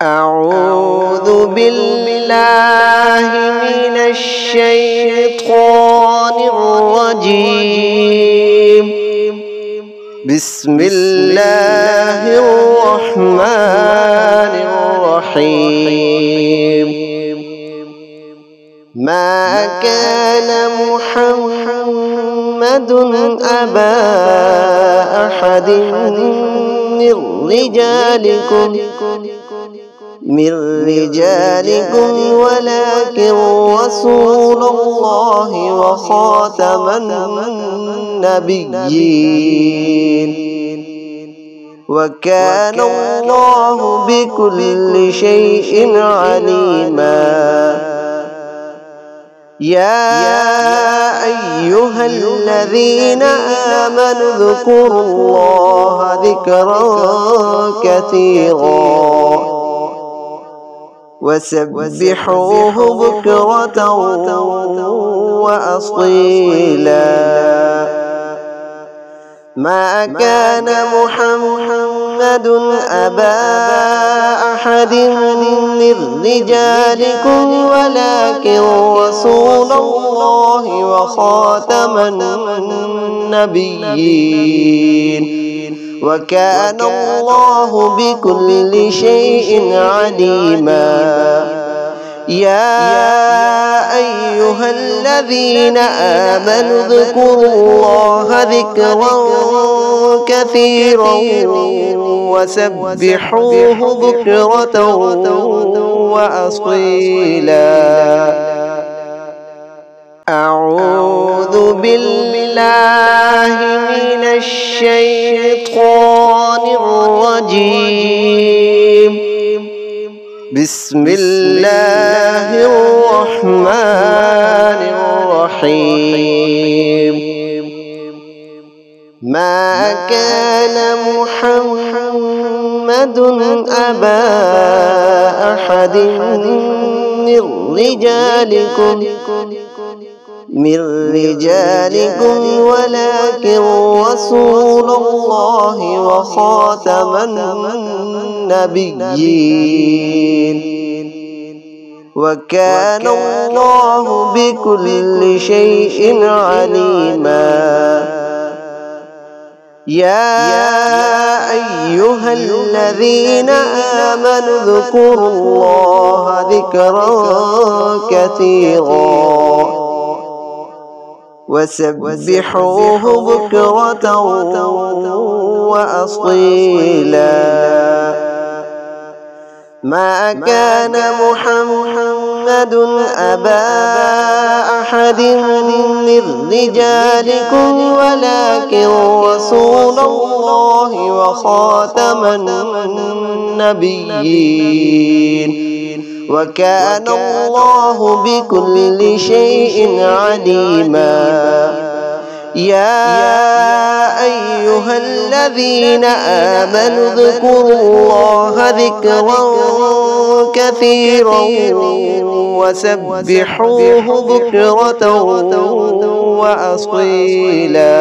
أعوذ بالله من الشيطان الرجيم. بسم الله الرحمن الرحيم. ما كان محمد أبا أحد من رجالكم ولكن رسول الله وخاتم النبيين وكان الله بكل شيء عليما. يا أيها الذين آمنوا اذكروا الله ذكرا كثيرا وسبحوه بكرة وأصيلا. ما كان محمد أبا أحد من رجالكم ولكن رسول الله وخاتم النبيين وكان الله بكل شيء عليما. يا أيها الذين آمنوا اذكروا الله ذكرا كثيرا وسبحوه بكرة وأصيلا. أعوذ بالله من الشيطان الرجيم. بسم الله الرحمن الرحيم. ما كان محمد أبا أحد من رجالكم ولكن رسول الله وخاتم النبيين وكان الله بكل شيء عليما. يا أيها الذين آمنوا اذكروا الله ذكرا كثيرا وسبحوه بكرة وأصيلا. ما كان محمد أبا أحد من رجالكم ولكن رسول الله وخاتم النبيين وكان الله بكل شيء عليما. يا أيها الذين آمنوا اذكروا الله ذكرا كثيرا وسبحوه بكرة وأصيلا.